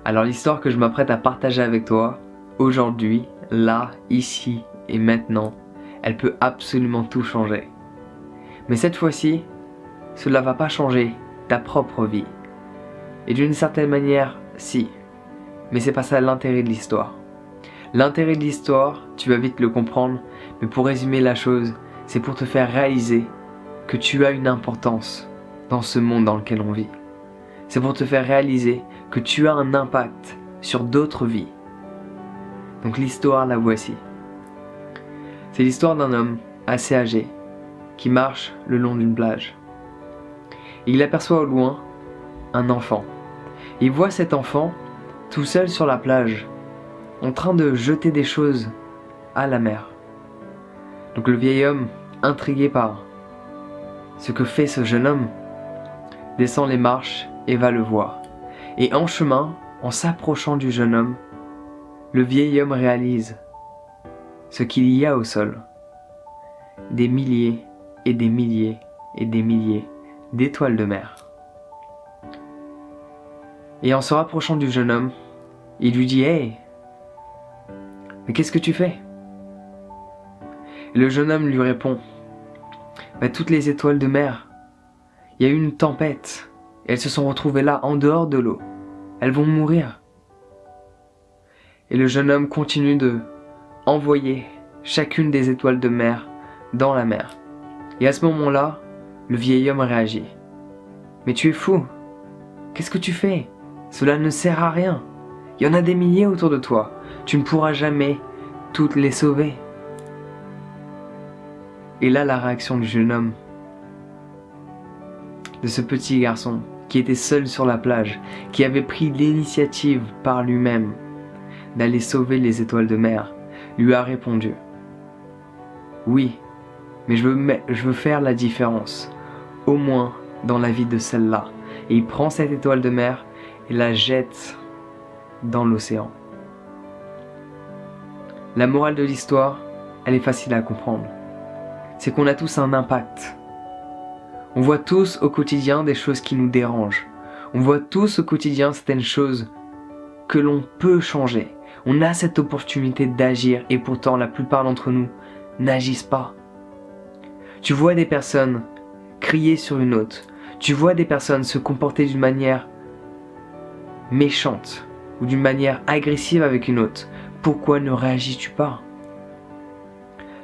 Alors l'histoire que je m'apprête à partager avec toi, aujourd'hui, là, ici et maintenant, elle peut absolument tout changer. Mais cette fois-ci, cela va pas changer ta propre vie. Et d'une certaine manière, si. Mais c'est pas ça l'intérêt de l'histoire. L'intérêt de l'histoire, tu vas vite le comprendre, mais pour résumer la chose, c'est pour te faire réaliser que tu as une importance dans ce monde dans lequel on vit. C'est pour te faire réaliser que tu as un impact sur d'autres vies. Donc l'histoire, la voici. C'est l'histoire d'un homme assez âgé qui marche le long d'une plage. Et il aperçoit au loin un enfant. Il voit cet enfant tout seul sur la plage, en train de jeter des choses à la mer. Donc le vieil homme, intrigué par ce que fait ce jeune homme, descend les marches et va le voir. Et en chemin, en s'approchant du jeune homme, le vieil homme réalise ce qu'il y a au sol. Des milliers et des milliers et des milliers d'étoiles de mer. Et en se rapprochant du jeune homme, il lui dit « Hey, mais qu'est-ce que tu fais ?» Et le jeune homme lui répond « Toutes les étoiles de mer, il y a eu une tempête, et elles se sont retrouvées là, en dehors de l'eau. Elles vont mourir. » Et le jeune homme continue de envoyer chacune des étoiles de mer dans la mer. Et à ce moment-là, le vieil homme réagit. « Mais tu es fou. Qu'est-ce que tu fais ? Cela ne sert à rien. Il y en a des milliers autour de toi. Tu ne pourras jamais toutes les sauver. » Et là, la réaction du jeune homme, de ce petit garçon qui était seul sur la plage, qui avait pris l'initiative par lui-même d'aller sauver les étoiles de mer, lui a répondu « Oui, mais je veux faire la différence, au moins dans la vie de celle-là. » Et il prend cette étoile de mer et la jette dans l'océan. La morale de l'histoire, elle est facile à comprendre. C'est qu'on a tous un impact. On voit tous au quotidien des choses qui nous dérangent. On voit tous au quotidien certaines choses que l'on peut changer. On a cette opportunité d'agir et pourtant la plupart d'entre nous n'agissent pas. Tu vois des personnes crier sur une autre. Tu vois des personnes se comporter d'une manière méchante ou d'une manière agressive avec une autre. Pourquoi ne réagis-tu pas ?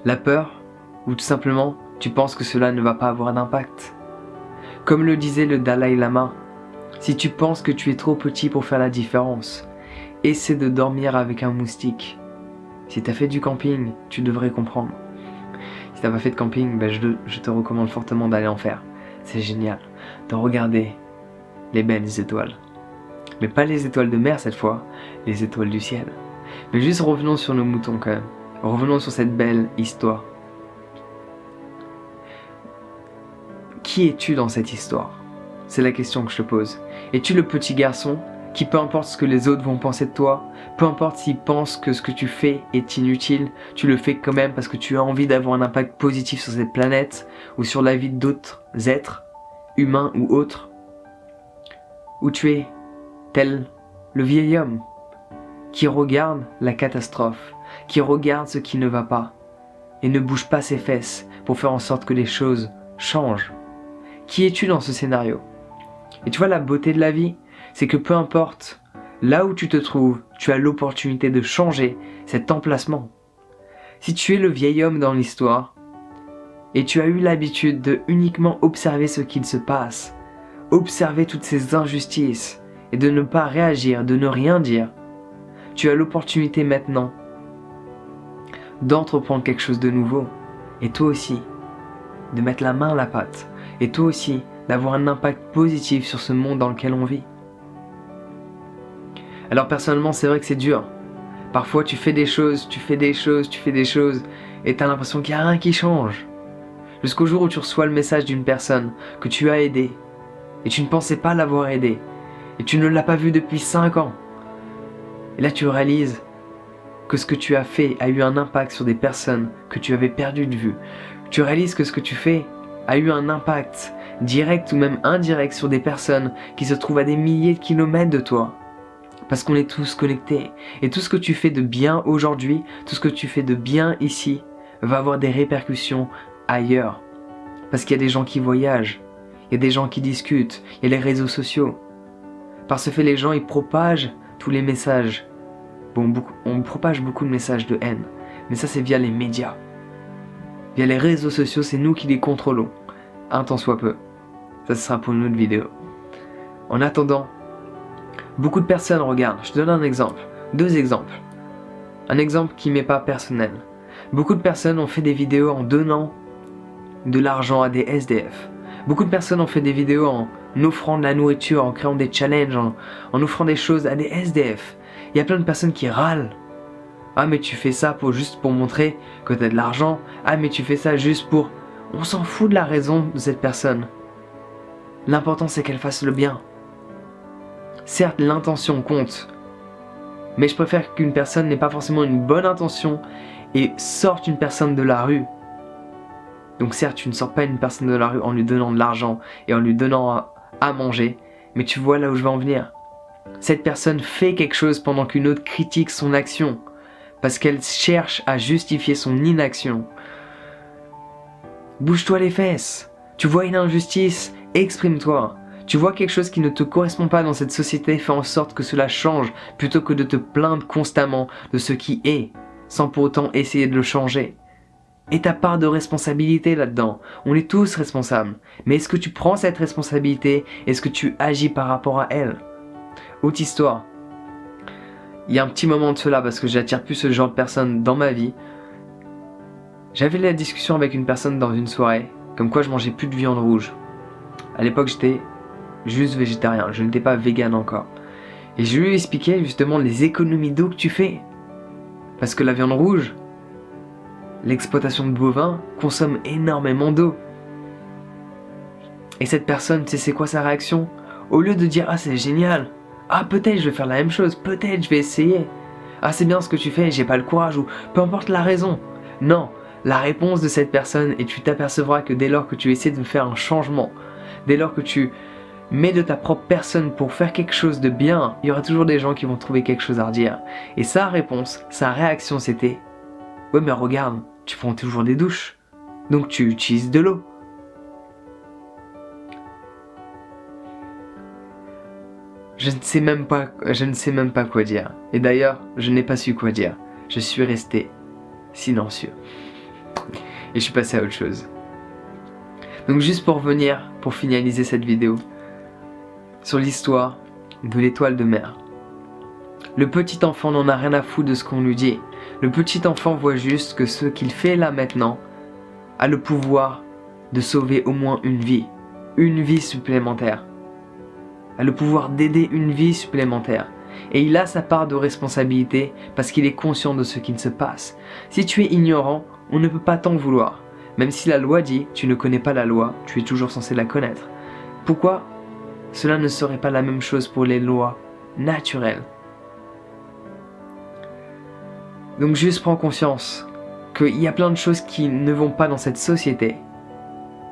La peur, ou tout simplement, tu penses que cela ne va pas avoir d'impact. Comme le disait le Dalai Lama, si tu penses que tu es trop petit pour faire la différence, essaie de dormir avec un moustique. Si tu as fait du camping, tu devrais comprendre. Si tu n'as pas fait de camping, je te recommande fortement d'aller en faire. C'est génial de regarder les belles étoiles. Mais pas les étoiles de mer cette fois, les étoiles du ciel. Mais juste revenons sur nos moutons quand même. Revenons sur cette belle histoire. Qui es-tu dans cette histoire ? C'est la question que je te pose. Es-tu le petit garçon qui, peu importe ce que les autres vont penser de toi, peu importe s'ils pensent que ce que tu fais est inutile, tu le fais quand même parce que tu as envie d'avoir un impact positif sur cette planète ou sur la vie d'autres êtres, humains ou autres ? Ou tu es tel le vieil homme qui regarde la catastrophe, qui regarde ce qui ne va pas et ne bouge pas ses fesses pour faire en sorte que les choses changent. Qui es-tu dans ce scénario ? Et tu vois, la beauté de la vie, c'est que peu importe là où tu te trouves, tu as l'opportunité de changer cet emplacement. Si tu es le vieil homme dans l'histoire et tu as eu l'habitude de uniquement observer ce qu'il se passe, observer toutes ces injustices et de ne pas réagir, de ne rien dire, tu as l'opportunité maintenant d'entreprendre quelque chose de nouveau et toi aussi de mettre la main à la pâte et toi aussi d'avoir un impact positif sur ce monde dans lequel on vit. Alors personnellement, c'est vrai que c'est dur. Parfois tu fais des choses et t'as l'impression qu'il n'y a rien qui change. Jusqu'au jour où tu reçois le message d'une personne que tu as aidée et tu ne pensais pas l'avoir aidée et tu ne l'as pas vue depuis 5 ans. Et là tu réalises que ce que tu as fait a eu un impact sur des personnes que tu avais perdues de vue. Tu réalises que ce que tu fais a eu un impact direct ou même indirect sur des personnes qui se trouvent à des milliers de kilomètres de toi. Parce qu'on est tous connectés. Et tout ce que tu fais de bien aujourd'hui, tout ce que tu fais de bien ici, va avoir des répercussions ailleurs. Parce qu'il y a des gens qui voyagent, il y a des gens qui discutent, il y a les réseaux sociaux. Par ce fait, les gens, ils propagent tous les messages. Bon, on propage beaucoup de messages de haine. Mais ça, c'est via les médias. Via les réseaux sociaux, c'est nous qui les contrôlons. Un tant soit peu. Ça, ce sera pour une autre vidéo. En attendant, beaucoup de personnes regardent. Je te donne un exemple. 2 exemples. Un exemple qui m'est pas personnel. Beaucoup de personnes ont fait des vidéos en donnant de l'argent à des SDF. Beaucoup de personnes ont fait des vidéos en offrant de la nourriture, en créant des challenges, en offrant des choses à des SDF. Il y a plein de personnes qui râlent. Ah mais tu fais ça juste pour montrer que tu as de l'argent. Ah mais tu fais ça juste pour... On s'en fout de la raison de cette personne. L'important c'est qu'elle fasse le bien. Certes, l'intention compte. Mais je préfère qu'une personne n'ait pas forcément une bonne intention et sorte une personne de la rue. Donc certes, tu ne sors pas une personne de la rue en lui donnant de l'argent et en lui donnant à manger. Mais tu vois là où je veux en venir. Cette personne fait quelque chose pendant qu'une autre critique son action. Parce qu'elle cherche à justifier son inaction. Bouge-toi les fesses. Tu vois une injustice, exprime-toi. Tu vois quelque chose qui ne te correspond pas dans cette société, fais en sorte que cela change, plutôt que de te plaindre constamment de ce qui est, sans pour autant essayer de le changer. Et ta part de responsabilité là-dedans. On est tous responsables. Mais est-ce que tu prends cette responsabilité? Est-ce que tu agis par rapport à elle? Autre histoire. Il y a un petit moment de cela, parce que j'attire plus ce genre de personnes dans ma vie. J'avais la discussion avec une personne dans une soirée, comme quoi je mangeais plus de viande rouge. À l'époque, j'étais juste végétarien, je n'étais pas vegan encore. Et je lui ai expliqué justement les économies d'eau que tu fais. Parce que la viande rouge, l'exploitation de bovins consomme énormément d'eau. Et cette personne, tu sais c'est quoi sa réaction? Au lieu de dire « Ah c'est génial !» Ah peut-être je vais faire la même chose, peut-être je vais essayer. Ah c'est bien ce que tu fais, j'ai pas le courage ou peu importe la raison. Non, la réponse de cette personne, et tu t'apercevras que dès lors que tu essaies de faire un changement, dès lors que tu mets de ta propre personne pour faire quelque chose de bien, il y aura toujours des gens qui vont trouver quelque chose à redire. Et sa réponse, sa réaction c'était « Ouais mais regarde, tu prends toujours des douches, donc tu utilises de l'eau. » Je ne sais même pas quoi dire. Et d'ailleurs, je n'ai pas su quoi dire. Je suis resté silencieux. Et je suis passé à autre chose. Donc juste pour finaliser cette vidéo, sur l'histoire de l'étoile de mer. Le petit enfant n'en a rien à foutre de ce qu'on lui dit. Le petit enfant voit juste que ce qu'il fait là maintenant a le pouvoir de sauver au moins une vie supplémentaire. A le pouvoir d'aider une vie supplémentaire. Et il a sa part de responsabilité parce qu'il est conscient de ce qui se passe. Si tu es ignorant, on ne peut pas t'en vouloir. Même si la loi dit, tu ne connais pas la loi, tu es toujours censé la connaître. Pourquoi cela ne serait pas la même chose pour les lois naturelles? Donc juste prends conscience qu'il y a plein de choses qui ne vont pas dans cette société.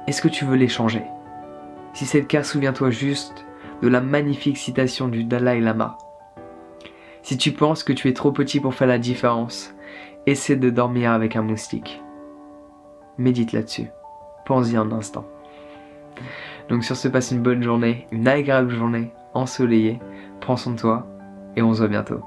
Est-ce que tu veux les changer? Si c'est le cas, souviens-toi juste de la magnifique citation du Dalai Lama. Si tu penses que tu es trop petit pour faire la différence, essaie de dormir avec un moustique. Médite là-dessus. Pense-y un instant. Donc sur ce, passe une bonne journée, une agréable journée, ensoleillée. Prends soin de toi et on se voit bientôt.